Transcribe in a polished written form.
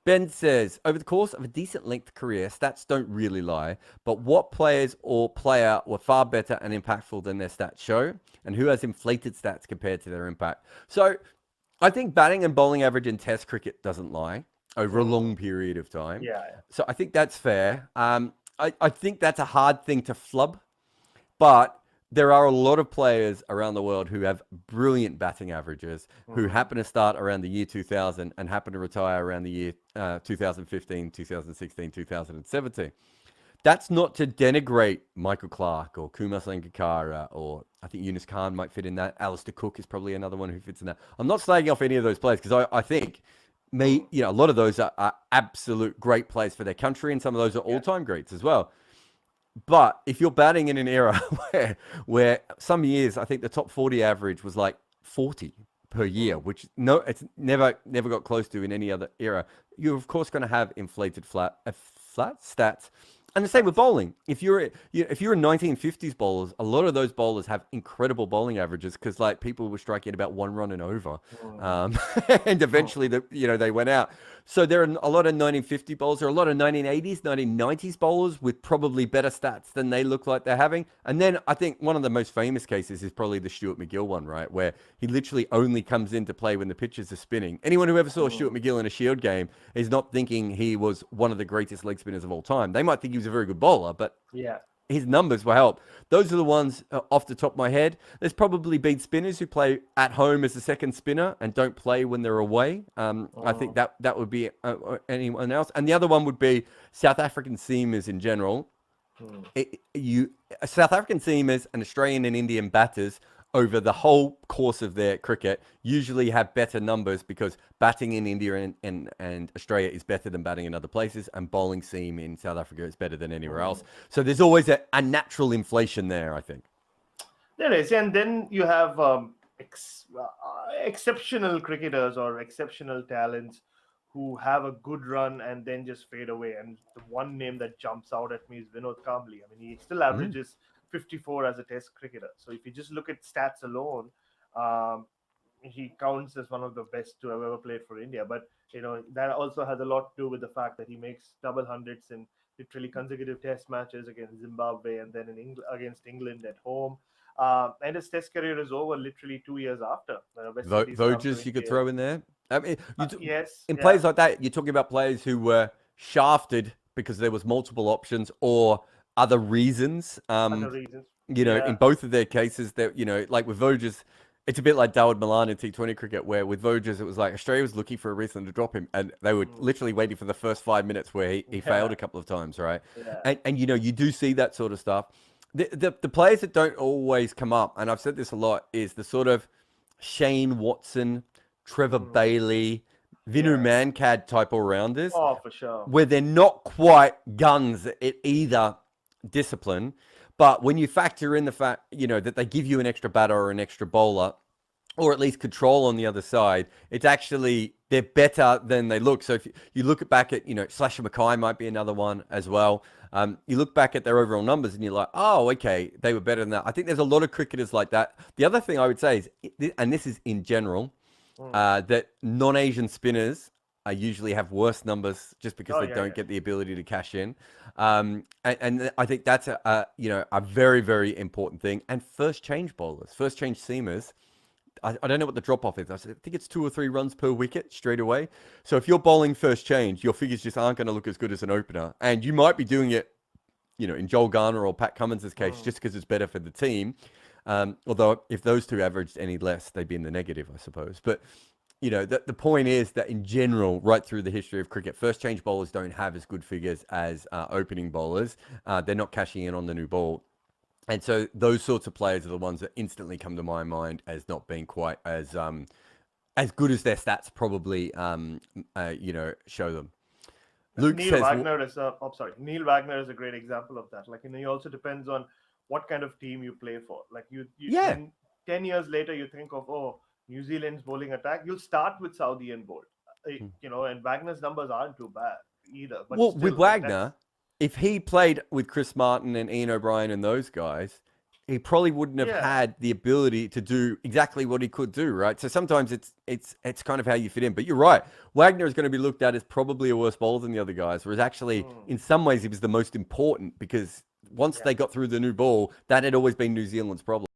Ben says, over the course of a decent length career, stats don't really lie, but what players or player were far better and impactful than their stats show, and who has inflated stats compared to their impact? So I think batting and bowling average in Test cricket doesn't lie over a long period of time. Yeah, yeah. So I think that's fair. I think that's a hard thing to flub, but there are a lot of players around the world who have brilliant batting averages who happen to start around the year 2000 and happen to retire around the year 2015, 2016, 2017. That's not to denigrate Michael Clark or Kumar Sangakkara, or I think Yunus Khan might fit in that. Alistair Cook is probably another one who fits in that. I'm not slagging off any of those players because I think a lot of those are absolute great players for their country, and some of those are all-time greats as well. But if you're batting in an era where some years I think the top 40 average was like 40 per year, which it's never got close to in any other era, you're of course going to have inflated flat stats. And the same with bowling. If you're a 1950s bowlers, a lot of those bowlers have incredible bowling averages because like people were striking about 1 run and over, and eventually they went out. So there are a lot of 1950 bowlers, there are a lot of 1980s, 1990s bowlers with probably better stats than they look like they're having. And then I think one of the most famous cases is probably the Stuart McGill one, right, where he literally only comes into play when the pitches are spinning. Anyone who ever saw Stuart McGill in a Shield game is not thinking he was one of the greatest leg spinners of all time. They might think he was a very good bowler, but his numbers will help. Those are the ones off the top of my head. There's probably been spinners who play at home as a second spinner and don't play when they're away. I think that would be anyone else. And the other one would be South African seamers in general. South African seamers and Australian and Indian batters over the whole course of their cricket usually have better numbers because batting in India and Australia is better than batting in other places, and bowling seam in South Africa is better than anywhere else. So there's always a natural inflation there, I think. There is. And then you have exceptional cricketers or exceptional talents who have a good run and then just fade away. And the one name that jumps out at me is Vinod Kambli. I mean, he still averages 54 as a Test cricketer. So if you just look at stats alone, he counts as one of the best to have ever played for India. But that also has a lot to do with the fact that he makes double hundreds in literally consecutive Test matches against Zimbabwe and then against England at home. And his Test career is over literally 2 years after. Voges you could throw in there. I mean, yes. In players like that, you're talking about players who were shafted because there was multiple options or other reasons. In both of their cases, that like with Voges, it's a bit like Dawid Malan in T20 cricket, where with Voges, it was like Australia was looking for a reason to drop him, and they were literally waiting for the first 5 minutes where he failed a couple of times, right? Yeah. And you do see that sort of stuff. The players that don't always come up, and I've said this a lot, is the sort of Shane Watson, Trevor Bailey, Vinu Mankad type all-rounders. Oh, for sure. Where they're not quite guns at either discipline, but when you factor in the fact, that they give you an extra batter or an extra bowler, or at least control on the other side, it's actually, they're better than they look. So if you look back at, Slasher Mackay might be another one as well. You look back at their overall numbers and you're like, oh, okay, they were better than that. I think there's a lot of cricketers like that. The other thing I would say is, and this is in general, that non-Asian spinners usually have worse numbers just because they don't get the ability to cash in. And I think that's a very, very important thing. And first change seamers, I don't know what the drop-off is. I think it's 2 or 3 runs per wicket straight away. So if you're bowling first change, your figures just aren't going to look as good as an opener. And you might be doing it, in Joel Garner or Pat Cummins' case, just because it's better for the team. Although if those two averaged any less, they'd be in the negative, I suppose. But, the point is that in general, right through the history of cricket, first change bowlers don't have as good figures as opening bowlers. They're not cashing in on the new ball. And so those sorts of players are the ones that instantly come to my mind as not being quite as good as their stats probably, show them. Luke Neil says, Wagner is Neil Wagner is a great example of that. Like, he also depends on what kind of team you play for. Like you 10 years later, you think of, New Zealand's bowling attack. You'll start with Saudi and Bolt, and Wagner's numbers aren't too bad either. But with Wagner, if he played with Chris Martin and Ian O'Brien and those guys, he probably wouldn't have Yeah. had the ability to do exactly what he could do, right? So sometimes it's kind of how you fit in. But you're right. Wagner is going to be looked at as probably a worse bowler than the other guys, whereas actually in some ways he was the most important because once Yeah. they got through the new ball, that had always been New Zealand's problem.